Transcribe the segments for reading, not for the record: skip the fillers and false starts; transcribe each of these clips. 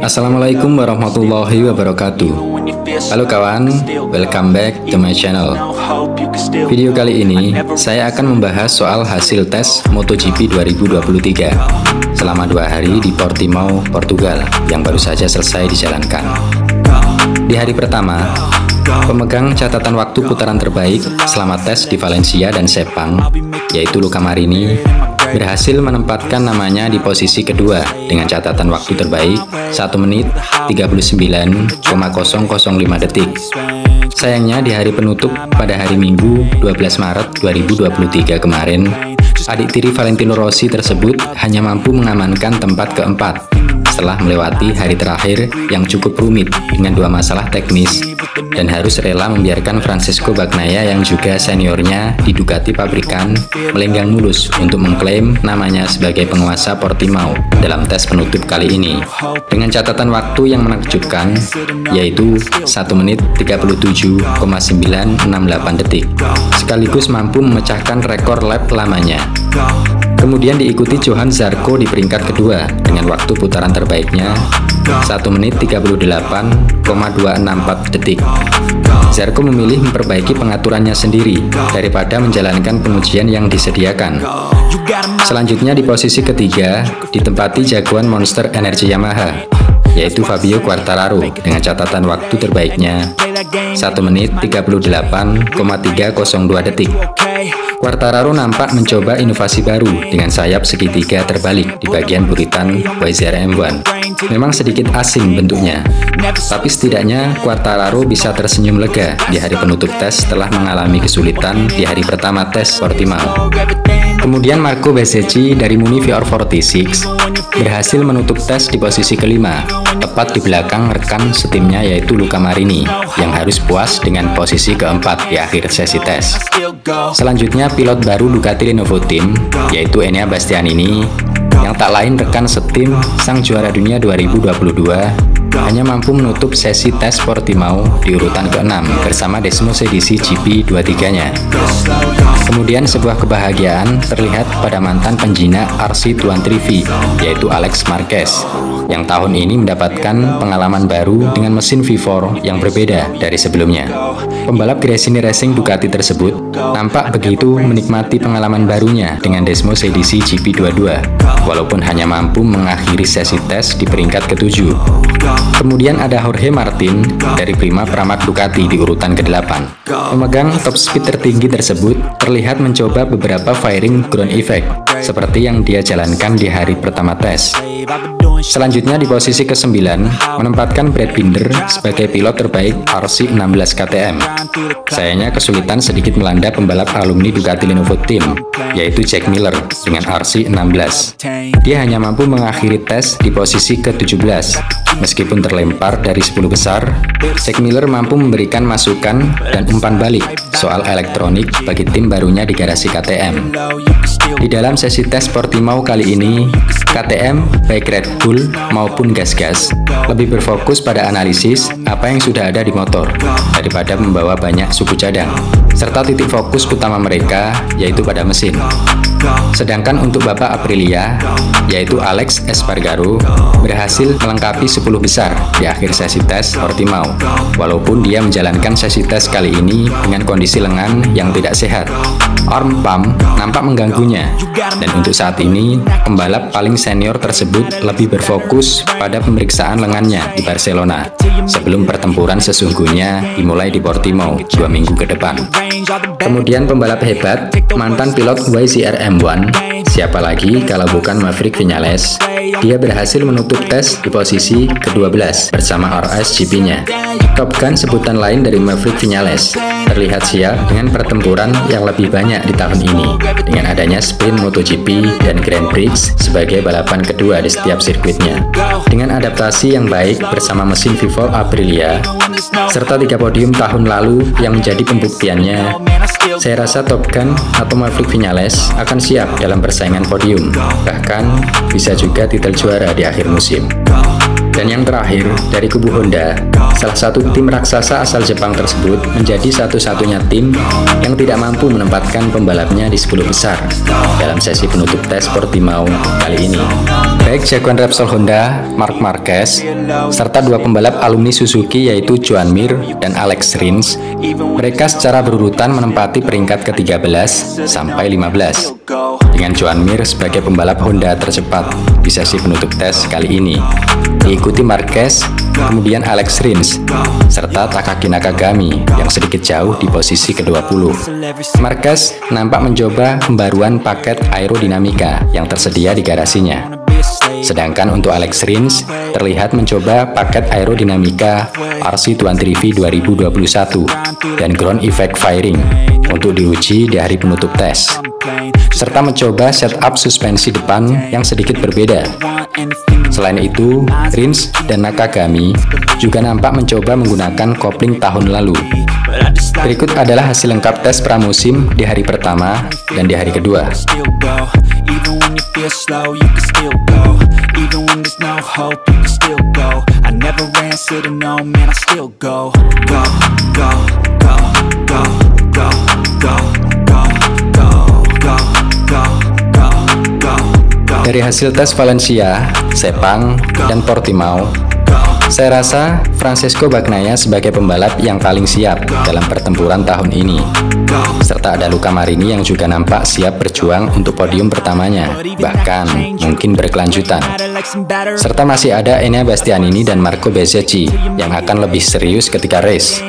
Assalamualaikum warahmatullahi wabarakatuh. Halo kawan, welcome back to my channel. Video kali ini saya akan membahas soal hasil tes MotoGP 2023 selama 2 hari di Portimao, Portugal yang baru saja selesai dijalankan. Di hari pertama, pemegang catatan waktu putaran terbaik selama tes di Valencia dan Sepang, yaitu Luca Marini, berhasil menempatkan namanya di posisi kedua dengan catatan waktu terbaik 1 menit 39,005 detik. Sayangnya di hari penutup pada hari Minggu 12 Maret 2023 kemarin, adik tiri Valentino Rossi tersebut hanya mampu mengamankan tempat keempat setelah melewati hari terakhir yang cukup rumit dengan 2 masalah teknis dan harus rela membiarkan Francesco Bagnaia yang juga seniornya di Ducati pabrikan melenggang mulus untuk mengklaim namanya sebagai penguasa Portimao dalam tes penutup kali ini dengan catatan waktu yang menakjubkan, yaitu 1 menit 37,968 detik, sekaligus mampu memecahkan rekor lap lamanya. Kemudian diikuti Johann Zarco di peringkat kedua dengan waktu putaran terbaiknya 1 menit 38,264 detik. Zarco memilih memperbaiki pengaturannya sendiri daripada menjalankan pengujian yang disediakan. Selanjutnya di posisi ketiga ditempati jagoan Monster Energy Yamaha, yaitu Fabio Quartararo dengan catatan waktu terbaiknya 1 menit 38,302 detik. Quartararo nampak mencoba inovasi baru dengan sayap segitiga terbalik di bagian buritan YZR-M1. Memang sedikit asing bentuknya, tapi setidaknya Quartararo bisa tersenyum lega di hari penutup tes setelah mengalami kesulitan di hari pertama tes Portimao. Kemudian Marco Bezzecchi dari Muni VR46 berhasil menutup tes di posisi kelima, tepat di belakang rekan setimnya yaitu Luca Marini yang harus puas dengan posisi keempat di akhir sesi tes. Selanjutnya pilot baru Ducati Lenovo Team yaitu Enea Bastianini yang tak lain rekan setim sang juara dunia 2022 hanya mampu menutup sesi tes Portimao di urutan ke-6 bersama Desmos edisi GP23-nya. Kemudian sebuah kebahagiaan terlihat pada mantan penjinak RC23V yaitu Alex Marquez yang tahun ini mendapatkan pengalaman baru dengan mesin V4 yang berbeda dari sebelumnya. Pembalap Gresini Racing Ducati tersebut nampak begitu menikmati pengalaman barunya dengan Desmos edisi GP22 walaupun hanya mampu mengakhiri sesi tes di peringkat ke-7. Kemudian ada Jorge Martin dari Prima Pramac Ducati di urutan ke-8. Pemegang top speed tertinggi tersebut terlihat mencoba beberapa firing ground effect seperti yang dia jalankan di hari pertama tes. Selanjutnya di posisi ke-9 menempatkan Brad Binder sebagai pilot terbaik RC16 KTM. Sayangnya kesulitan sedikit melanda pembalap alumni Ducati Lenovo Team yaitu Jack Miller dengan RC16. Dia hanya mampu mengakhiri tes di posisi ke-17. Meskipun terlempar dari 10 besar, Jack Miller mampu memberikan masukan dan umpan balik soal elektronik bagi tim barunya di garasi KTM. Di dalam sesi tes Portimao kali ini, KTM baik Red Bull maupun gas-gas lebih berfokus pada analisis apa yang sudah ada di motor daripada membawa banyak suku cadang, serta titik fokus utama mereka yaitu pada mesin. Sedangkan untuk Bapak Aprilia, yaitu Alex Espargaro, berhasil melengkapi 10 besar di akhir sesi tes Portimao, walaupun dia menjalankan sesi tes kali ini dengan kondisi lengan yang tidak sehat. Arm pump nampak mengganggunya, dan untuk saat ini, pembalap paling senior tersebut lebih berfokus pada pemeriksaan lengannya di Barcelona, sebelum pertempuran sesungguhnya dimulai di Portimao 2 minggu ke depan. Kemudian pembalap hebat, mantan pilot YZR-M1, siapa lagi kalau bukan Maverick Viñales. Dia berhasil menutup tes di posisi ke-12 bersama RS-GP-nya. Top Gun sebutan lain dari Maverick Viñales terlihat siap dengan pertempuran yang lebih banyak di tahun ini dengan adanya sprint MotoGP dan Grand Prix sebagai balapan kedua di setiap sirkuitnya. Dengan adaptasi yang baik bersama mesin V4 Aprilia serta 3 podium tahun lalu yang menjadi pembuktiannya, saya rasa Top Gun atau Maverick Viñales akan siap dalam persaingan podium, bahkan bisa juga titel juara di akhir musim. Dan yang terakhir, dari kubu Honda, salah satu tim raksasa asal Jepang tersebut menjadi satu-satunya tim yang tidak mampu menempatkan pembalapnya di 10 besar dalam sesi penutup tes Portimao kali ini. Baik jagoan Repsol Honda, Marc Marquez, serta dua pembalap alumni Suzuki yaitu Joan Mir dan Alex Rins, mereka secara berurutan menempati peringkat ke-13 sampai 15. Dengan Joan Mir sebagai pembalap Honda tercepat di sesi penutup tes kali ini, diikuti Marquez, kemudian Alex Rins, serta Takaki Nakagami yang sedikit jauh di posisi ke-20. Marquez nampak mencoba pembaruan paket aerodinamika yang tersedia di garasinya. Sedangkan untuk Alex Rins terlihat mencoba paket aerodinamika RC23V 2021 dan ground effect fairing untuk diuji di hari penutup tes, serta mencoba setup suspensi depan yang sedikit berbeda. Selain itu, Rins dan Nakagami juga nampak mencoba menggunakan kopling tahun lalu. Berikut adalah hasil lengkap tes pramusim di hari pertama dan di hari kedua. Dari hasil tes Valencia, Sepang, dan Portimao, saya rasa Francesco Bagnaia sebagai pembalap yang paling siap dalam pertempuran tahun ini. Serta ada Luca Marini yang juga nampak siap berjuang untuk podium pertamanya, bahkan mungkin berkelanjutan. Serta masih ada Enea Bastianini dan Marco Bezzecchi yang akan lebih serius ketika race.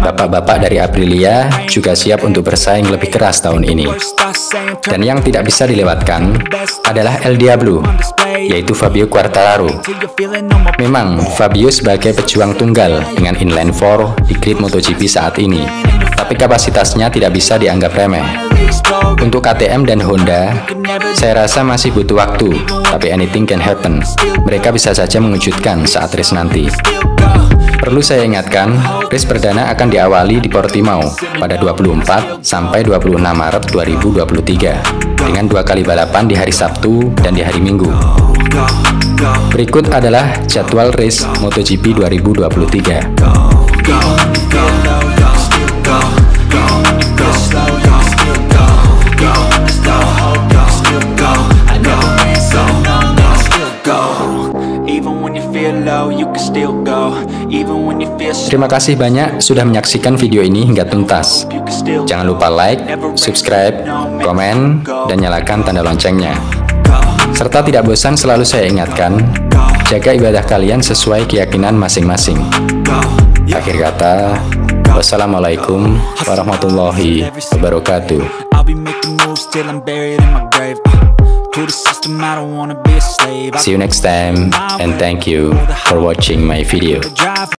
Bapak-bapak dari Aprilia juga siap untuk bersaing lebih keras tahun ini. Dan yang tidak bisa dilewatkan adalah El Diablo, yaitu Fabio Quartararo. Memang Fabio sebagai pejuang tunggal dengan inline 4 di grid MotoGP saat ini, tapi kapasitasnya tidak bisa dianggap remeh. Untuk KTM dan Honda, saya rasa masih butuh waktu, tapi anything can happen. Mereka bisa saja mengejutkan saat race nanti. Perlu saya ingatkan, race perdana akan diawali di Portimao pada 24 sampai 26 Maret 2023 dengan 2 kali balapan di hari Sabtu dan di hari Minggu. Berikut adalah jadwal race MotoGP 2023. Terima kasih banyak sudah menyaksikan video ini hingga tuntas. Jangan lupa like, subscribe, komen, dan nyalakan tanda loncengnya. Serta tidak bosan selalu saya ingatkan, jaga ibadah kalian sesuai keyakinan masing-masing. Akhir kata, wassalamualaikum warahmatullahi wabarakatuh. See you next time, and thank you for watching my video.